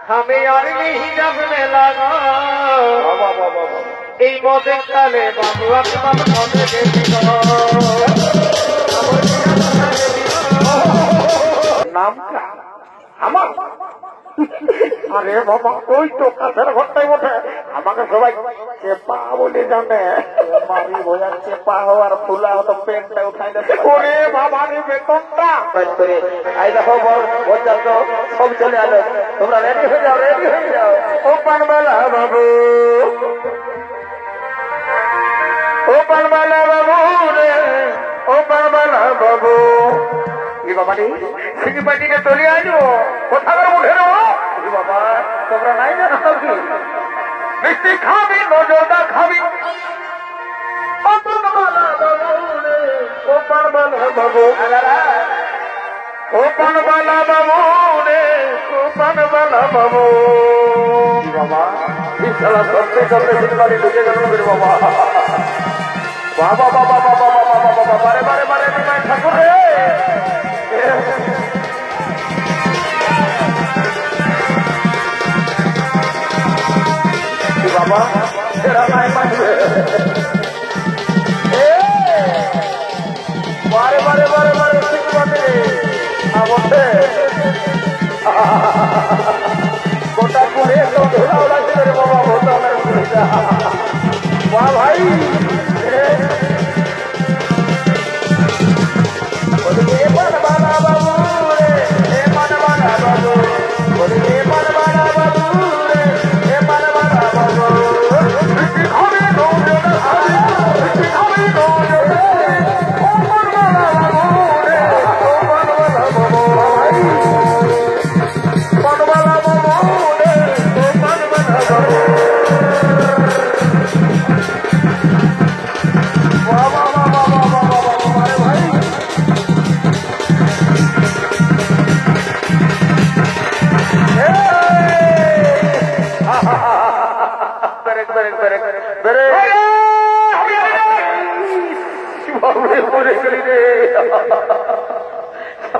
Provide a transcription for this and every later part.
हमें और नहीं जब में लगा এই মদের কালে বাবু আপনার মনে গেছি নাম আমার আরে বাবা ওই তো কাছের ঘরটাই ওঠে আমাকে সবাই চেপা বলে জানে মারি বোঝা চেপা হওয়ার ফুলা হতো পেনটা উঠাই দেবে ওরে বাবা রে বেতনটা আই দেখো বলছাল তো সব চলে আলো তোমরা রেডি হয়ে যাও ও পানবালা বাবু ও পানবালা বাবু রে ও পানবালা বাবু কি বাবা রে সিটি পাটিকে চলে আসবো কোথাও উঠে রে বাবা তোমরা নাই জানো কি মিষ্টি খাবি নজরটা খাবি ও পানবালা বাবু রে ও পানবালা বাবু ও পানবালা বাবু রে ও পানবালা বাবু বাবা এই শালা সত্যি সত্যি সিটি পাটি ঢুকে গেল রে বাবা বাবা বাবা বাবা বাবা বাবা বারে বারে বারে নিমাই ঠাকুর রে বাবা এরা নাই মানবে বারে বারে বারে বারে সিটি পাটি বসে গোটা করে তো ধরা লাগছে রে বাবা ভোটা বাহ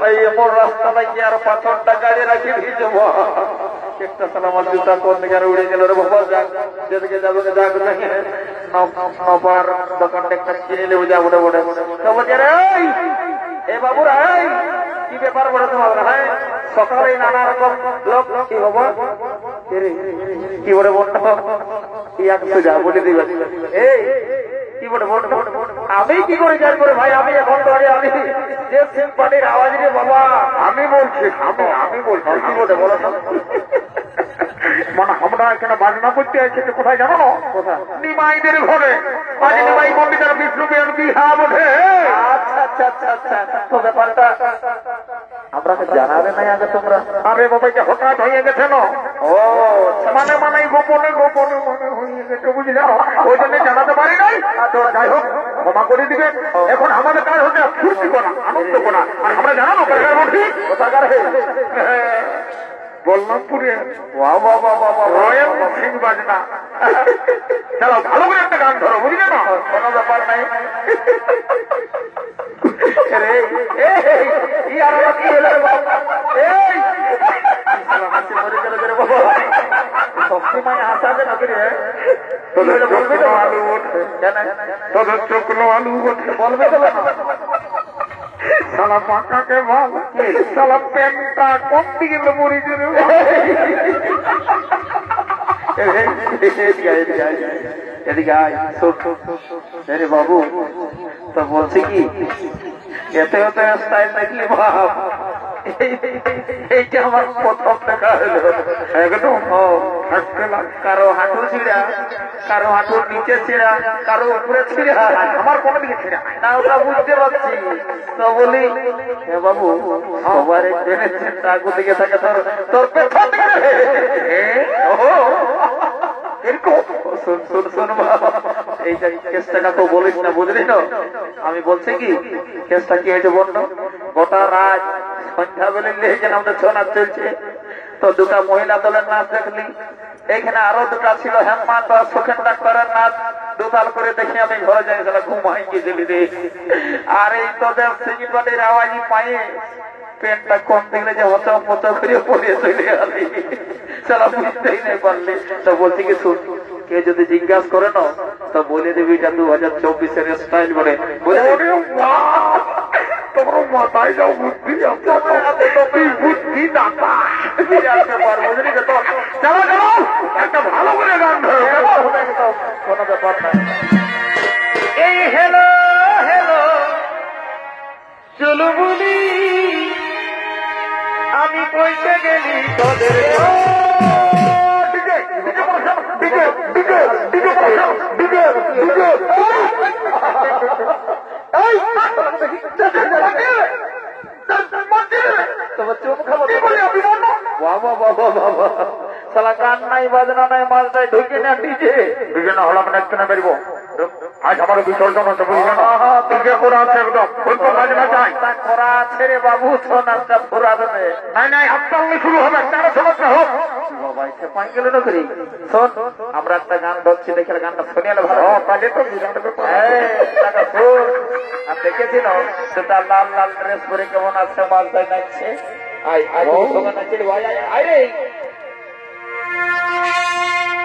ভাই এমন রাস্তা নাকি আর পাথরটা গাড়ি রাখি দিয়ে যাবো একটা সালা আমার জুতা কোন দিকে উড়ে গেল রে বাবা যেদিকে যাবো নবার দোকানটা একটা কিনে নেবো যাবো বলে বলছে রে এ বাবু রাই কি ব্যাপার বলে তোমার হ্যাঁ সকালে নানা রকম লোক কি হবো কি বলে বলতো যা বলে দিবে এই কি বলে আমি কি করে জানি করে ভাই আমি এখন তো আমি যে সিং পার্টির আওয়াজ রে বাবা আমি বলছি আমি বলছি কি বলে বলো মানে আমরা এখানে বাজনা করতে আছি কোথায় জানো কোথায় নিমাইদের ঘরে আজ নিমাই পণ্ডিতের বিষ্ণু বিহা বোধে আচ্ছা আচ্ছা আচ্ছা আচ্ছা তো ব্যাপারটা আমরা জানাবে নাই আগে তোমরা আরে বাবাকে হঠাৎ হয়ে গেছে না ও মানে মানে গোপনে গোপনে মনে হয়ে গেছে বুঝলে ওই জন্য জানাতে পারি নাই যাই হোক ক্ষমা করে দিবেন এখন আমাদের কাজ হচ্ছে ফুর্তি করা আনন্দ করা আর আমরা জানানো কোথাকার বললামপুরে রয়্যাল সিং বাজনা চলো ভালো করে একটা গান ধরো বুঝলে না কোনো ব্যাপার নাই সবসময় হাসাবে না আলু ওঠে তোদের চোখনো আলু ওঠে বলবে সালা পাকাকে ভাব সালা প্যান্টটা কোন দিকে মরি এদিকে বাবু তো বলছি কি এতে হতে স্টাইল দেখলি ভাব এইটা আমার প্রথম দেখা হলো একদম কারো হাঁটু ছিঁড়া কারো হাঁটুর নিচে ছিঁড়া কারো উপরে ছিঁড়া আমার কোনো দিকে ছিঁড়া না ওটা বুঝতে পারছি তো বলি হ্যাঁ বাবু সবার আগুন দিকে থাকে তোর পেছন দিকে এই কেসটা তো বলিস না বুঝলি তো আমি বলছি কি কেসটা কি হয়েছে বলল গোটা রাত সন্ধ্যা বেলে লেগেছেন আমাদের ছৌ নাচ চলছে তো দুটা মহিলা দলের নাচ দেখলি এখানে আরো দুটা ছিল হেমমাত আর সুখেন ডাক্তারের নাচ দুতাল করে দেখি আমি ঘরে যাই সেটা ঘুমাই গেছিলি রে আর এই তোদের সিঙ্গিপাটির আওয়াজই পায়ে পেনটা কম দেখলে যে হত মত করে পড়ে চলে গেলি চালা বুঝতেই নাই পারলি। তো বলছি কি শুন, কে যদি জিজ্ঞাসা করে না তো বলে দেবি এটা 2024-এর স্টাইল বলে বলে তোমার মাথায় যাও বুদ্ধি বুদ্ধি দাতা বুঝলি তো? চলো চলো একটা ভালো করে গান কোনো ব্যাপার নাই। এই হ্যালো হ্যালো চলো বলি আমি পয়সা গেলি তোদের তোমার চুপ খাবো বাবা বাবা বাবা সালা গান নাই বাজনা নাই মালটাই ঢুকে না ডিজে ডিজে না হলাম নাচতে না বেরবো আজ আমার বিসর্জন আছে বুঝলে না ডিজে করা আছে একদম বাজনা চাই করা আছে রে বাবু তো নাচটা ফুরা দেবে নাই নাই হাততালি শুরু হবে তারা সমস্যা হোক বাবা সে পাই গেল না করি শোন আমরা একটা গান ধরছি দেখে গানটা শুনে এলে ভালো কাজে তো আর দেখেছিল সেটা লাল লাল ড্রেস পরে কেমন আছে মালটাই নাচছে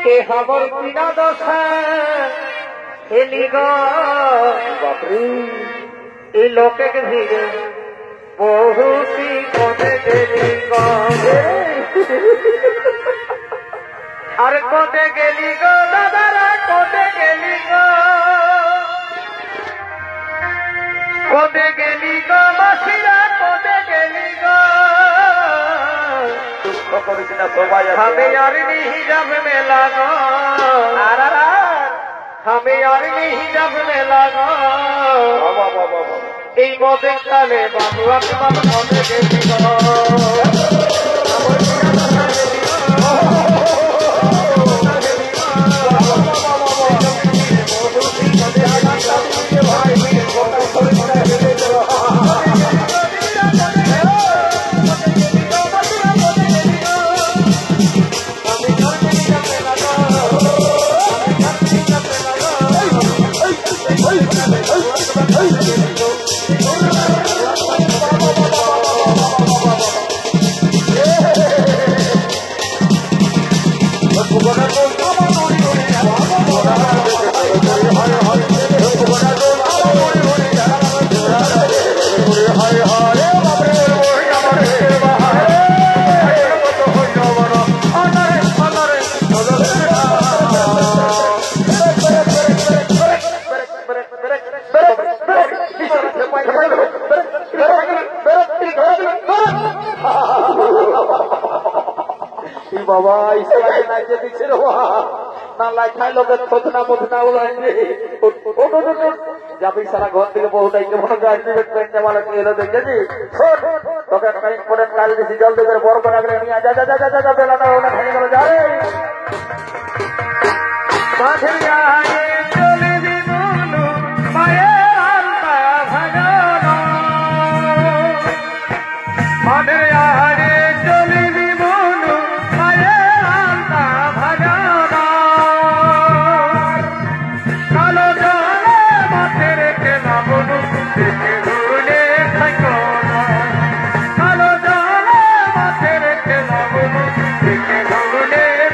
কে খবর কিনা দশা খেলি গাপরি এই লোকে ভিড়ে বহুতি কোনে গেলি আর কোনে গেলি গো দাদারা কোনে গেলি গো কোনে গেলি গো মাসিরা কোনে গেলি গো দুঃখ করিস না সবাই আমি আর হিজাব মেলা গো আমি আর হিজাব মেলা গো এই মদের কালে বাবু আপনার মনে গেলি গো বাবা নাচে দিচ্ছে রে না লাইখাই লোকের থতনা মথনা যাবি সারা ঘর থেকে বহুটাই কেমন এলো দেখেছি তোকে একটা ইম্পর্টেন্ট কাজ দিচ্ছি জল দিয়ে বড় করে আগে নিয়ে যা যা যা যা বেলাটা ওটা ভেঙে গেল যা রে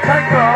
Take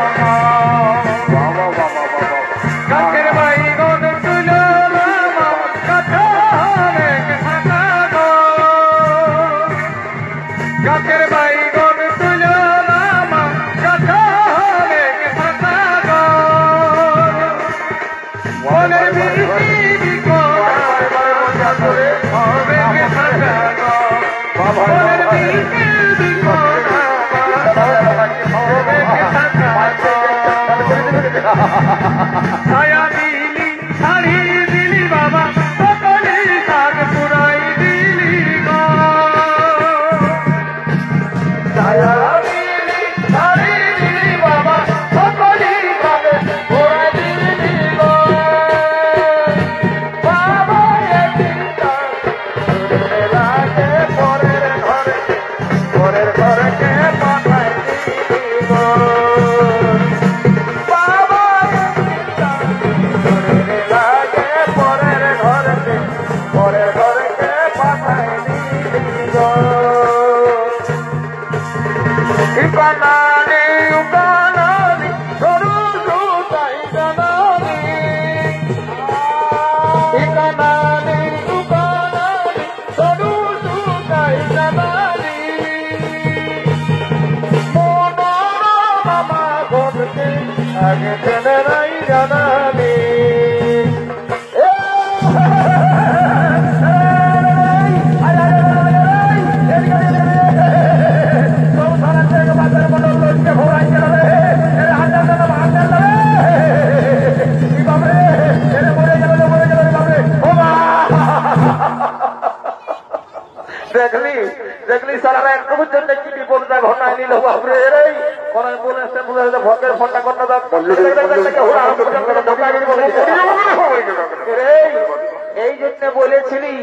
আগে জেনে নাই জানালি দেখলি দেখলি সারা একটু পর্যন্ত কি বিপদটা ঘটায় নিল বাপরে কোন বলে ভোটের ফোনটা করতে দাও এই জন্য বলেছিলি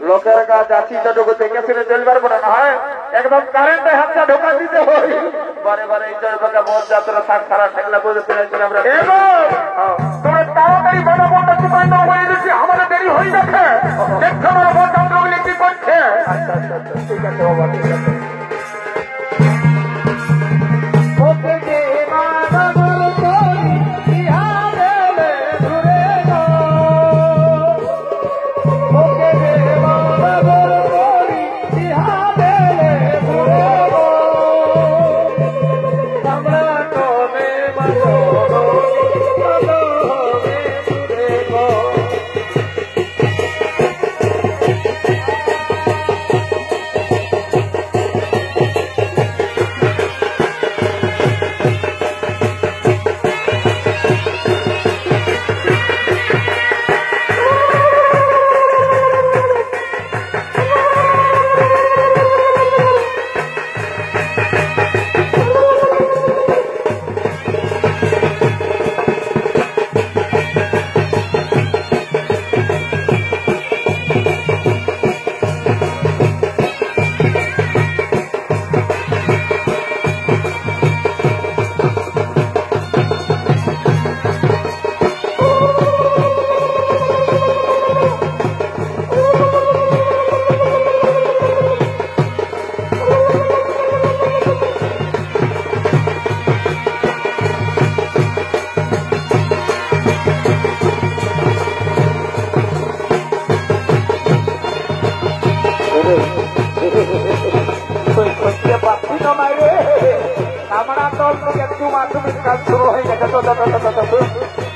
লোকের কাজ আছি যতটুকু দেখেছিল চলবার পরে না হয় একদম কারেন্টে হাতটা ঢোকা দিতে হয় বারে বারে এই জয়বাকা মন যাত্রা থাক সারা ঠেকলা করে ফেলেছিলাম তোমরা তাড়াতাড়ি বড় বড়টা তোমায় না বলে দিচ্ছি আমাদের দেরি হয়ে যাচ্ছে দেখছো আমার ভোট আমরা কি করছে আচ্ছা আচ্ছা ঠিক আছে বাবা ঠিক আছে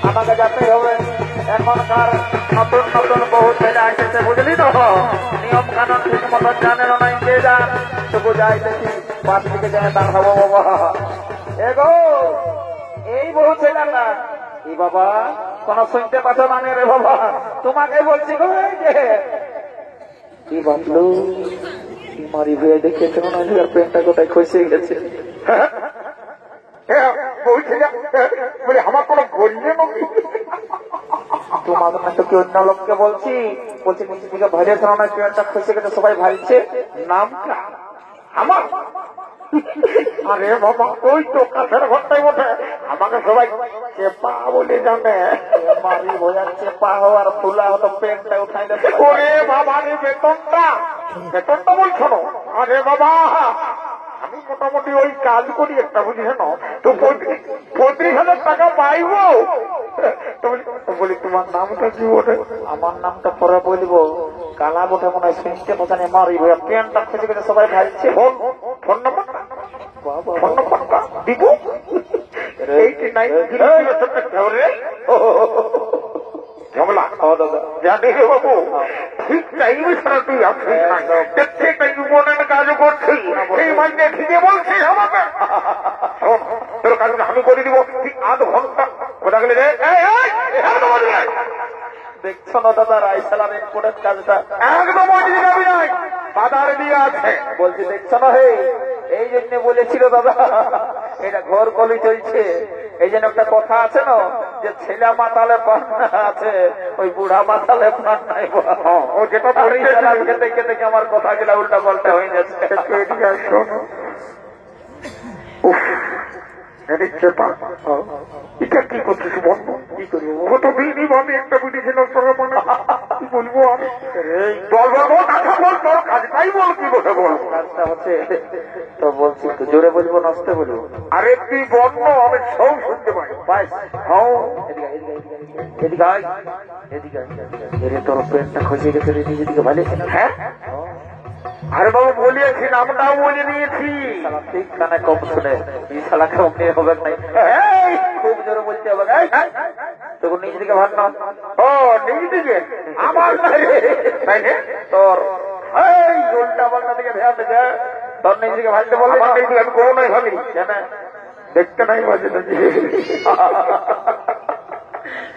আমাকে যেতে হবে এখনকার নতুন নতুন বহু ছেলে আসেছে বুঝলি তো নিয়ম কানুন ঠিক মতো জানে না কে যান তবু যাই দেখি পাঁচ দিকে যায় তার হবো বাবা এগো এই বহু ছেলে না কি বাবা কোন শুনতে পাচ্ছ মানে রে বাবা তোমাকে বলছি গো যে কি বাঁধলো মারি ভয়ে দেখেছে মনে হয় পেনটা কোথায় খসে গেছে বলে আমার কোনো গরিবে নবী তোমার তো কি অন্য লোককে বলছি বলছি থেকে ভরে না পেনটা খসে গেছে সবাই ভাইছে নামটা আমার আরে বাবা ওই তো কাছের ঘরটাই ওঠে আমাকে সবাই চেপা বলে জানে মারি বোঝাচ্ছে পা হওয়ার ফুলা হতো পেনটা উঠাই দেবে ওরে বাবা রে বেতনটা বলছো না আরে বাবা আমি মোটামুটি ওই কাজ করি একটা বুঝিস না তো 35,000 টাকা পাইবো তো বলি তোমার নামটা কি ওঠে আমার নামটা পরে বলবো কালা বোঠে মনে হয় শুনতে বোঝানে মারি ভয়া পেনটা খুঁজে গেছে সবাই ভাইছে ফোন নাম্বারটা দিব 89 ঝামেলা জানি রে বাবু ঠিক টাইমে ছাড়া তুই আসছিস মনের কাজ করছিস সেই মাইনে ঠিকই বলছিস আমাকে তোর কাজ আমি করে দিব ঠিক আধ ঘন্টা কোথা গেলে দেখছো না দাদা রাইসালার ইম্পোর্টেন্ট কাজটা একদম ওই দিকে যাবি নাই বাজারে দিয়ে আছে বলছি দেখছো না হে এই জন্য বলেছিল দাদা এটা ঘর কলি চলছে এই জন্য একটা কথা আছে না যে ছেলে মাতালে পান আছে ওই বুড়া মাতালে পান নাই ও যেটা খেতে খেতে আমার কথা গুলা উল্টা পাল্টা হয়ে যাচ্ছে এটা কি করছিস বন্ধ কি করবো কত দিনই আমি একটা বুঝি ছিল কি বলবো আমি বলবো তোর কাজটাই বল কি বলতে বল কাজটা হচ্ছে তো বলছি তো জোরে বলবো নষ্ট বলবো আরে তুই বন্ধ আমি সব শুনতে পাই বাইস হ্যাঁ এদিকে আয় এদিকে এদিকে তোর পেনটা খসে গেছে এদিকে ভালো হ্যাঁ আরে বাবু বলিয়েছি নামটাও বলে নিয়েছি ঠিক কানে কম শুনে বিশালা কম নিয়ে হবে নাই খুব জোরে বলতে হবে। তখন নিজ দিকে ভাবনা। ও নিজ দিকে আমার তাই না তোর এই উল্টা পাল্টা দিকে ধ্যান দিকে তোর নিজ দিকে ভাবতে বললে আমার নিজ দিকে আমি কোনোই ভাবি কেন? দেখতে নাই মাঝে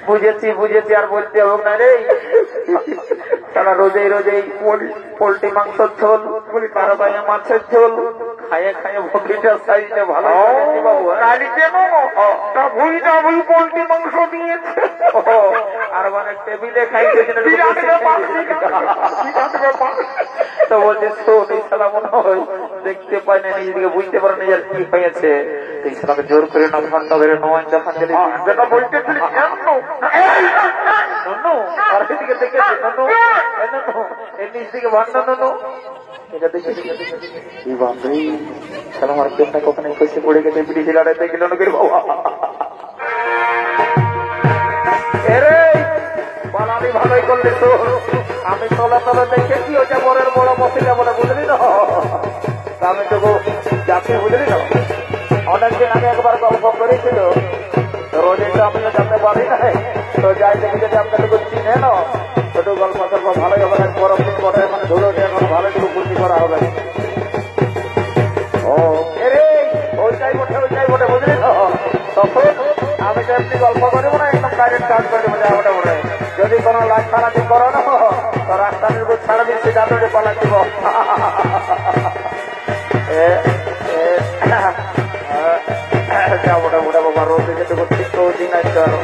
বুঝেছি বুঝেছি, আর বলতে হোক না রে। তারা রোজেই রোজেই পোল্ট্রি মাংসের ঝোল, কারো গায়ে মাছের ঝোল খাইয়ে খাইয়ে বকরিটার সাইজটা ভালো করেছি বাবু। পোল্ট্রি মাংস দিয়েছে আর মানে টেবিলে খাইতে তো বলছে শোন, এই শালা মনে হয় দেখতে পাই না, নিজেদিকে বুঝতে পারে না আর কি হয়েছে। এই শালাকে জোর করে না ঘন্টা ধরে নয় যখন যেটা বলতেছিলি আর এদিকে দেখেছে ননু, এর নিচ দিকে ভান্ডা ননু, এটা দেখে কি বাপরে শালা আমার পেটটা কখনো খসে পড়ে গেছে, ব্রিটিশ লড়াই দেখে ননুকের বাবা। এরে বানালি ভালোই করলে তো, আমি তলা তলা দেখেছি ওটা বরের বড় মশিলা বলে, বুঝলি না? আমি তো যাকে বুঝলি না, অনেকদিন আগে একবার গল্প করেছিল, রোজে তো আমি জানতে পারি না, তো যাই দেখি যদি আপনাদেরকে চিনে না, একটু গল্প টল্প ভালোই হবে। গরম দিন বটে, মানে ধরো এখন ভালো একটু বুদ্ধি করা হবে। ও এরে ওইটাই বটে বুঝলি তো? তখন আমি তো এমনি গল্প করবো না, একদম ডাইরেক্ট কাজ করে দেবো। যা ওটা বলে যদি কোনো লাখ ছাড়াতে করো না তো রাস্তা নির্ভর ছাড়া দিচ্ছি, দাঁড়িয়ে পালা দিব। মোটা মোটা বাবা রোদ দিকে তো ঠিক তো দিন আসতে পারো।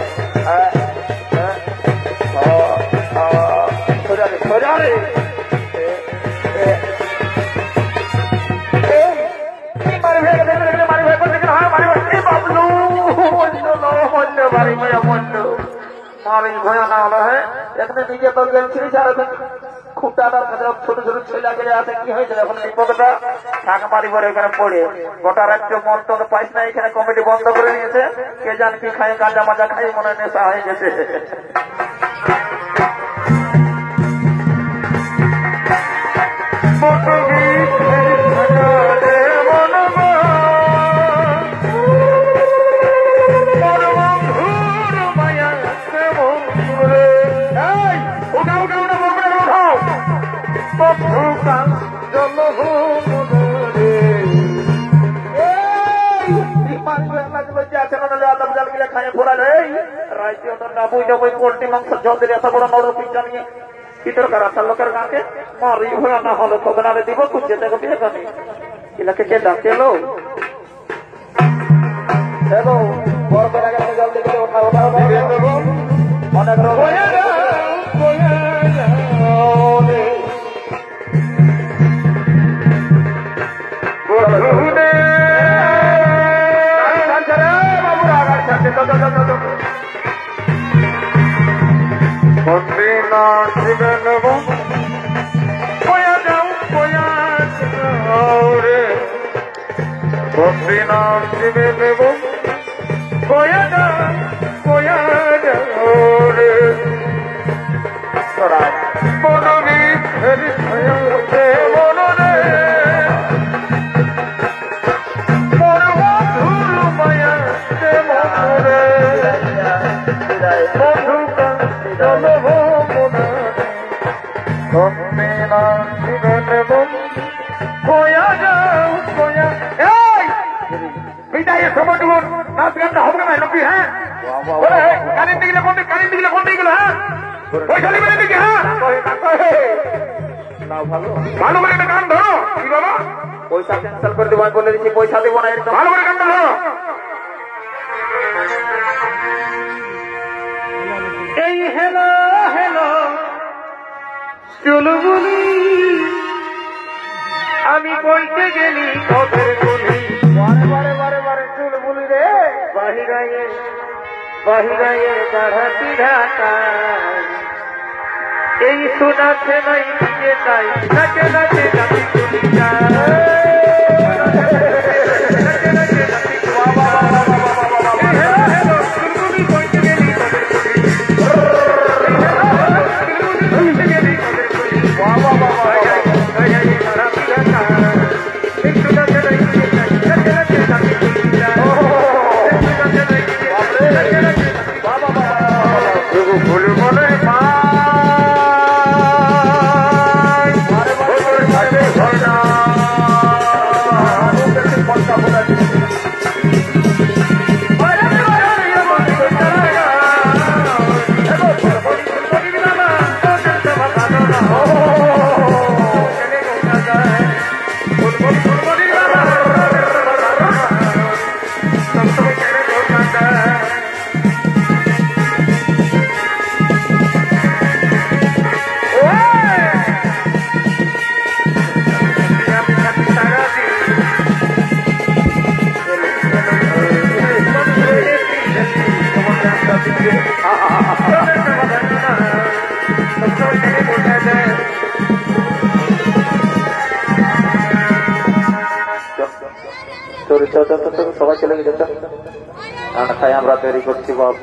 সরারে এখানে নিজে তো গেছিলিস, আর খুঁটাটার ছোট ছোট ছেলে আছে, কি হয়েছে এখন বিপদটা থাক মারি পরে এখানে পড়ে গোটা রাজ্য মন তো পাইস না, এখানে কমিটি বন্ধ করে নিয়েছে। কে জান কি খাই, গাঁজা মাজা খাই মনে হয় নেশা হয়ে গেছে। পোল্ট্রি মাংস জল দিয়ে এত বড় নরম পিঠা নিয়ে কি দরকার আসার লোকের গাঁকে মারি ভরা না হলে খবরারে দিব খুঁজছে দেখো বিয়ে কানি এলাকে কে ডাকেলো দেখো বড় করে আগে জল দেখে ওঠা ওঠা অনেক রোগ ভালো করে একটা গান ধরো কি বাবা পয়সা ক্যান্সেল করে দেবো বলে দিচ্ছি পয়সা দেবো না একদম ভালো করে গানটা ধরো এই হেলো হেলো চুলবুলি আমি বলতে গেলি তোদের গুলি বারে বারে বারে চুলবুলি রে বাহিরায়ে দাঁড়াতি ঢাকা এই শোনাতে নাই যে তাই নাচে নাচে নাচি চলি সবাই চলে গেছে, তাই আমরা তৈরি করছি বাপ।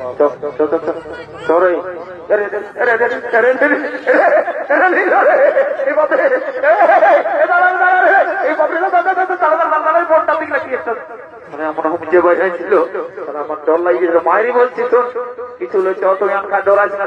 চোরে আমার ডর লাগিয়েছিল, মায়েরই বলছি তো কিছু তুমি আমাকে ডর আছে না,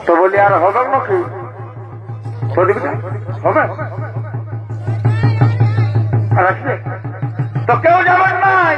তো বলি আর হবে নাকি হবে তো কেউ যাবেন নাই।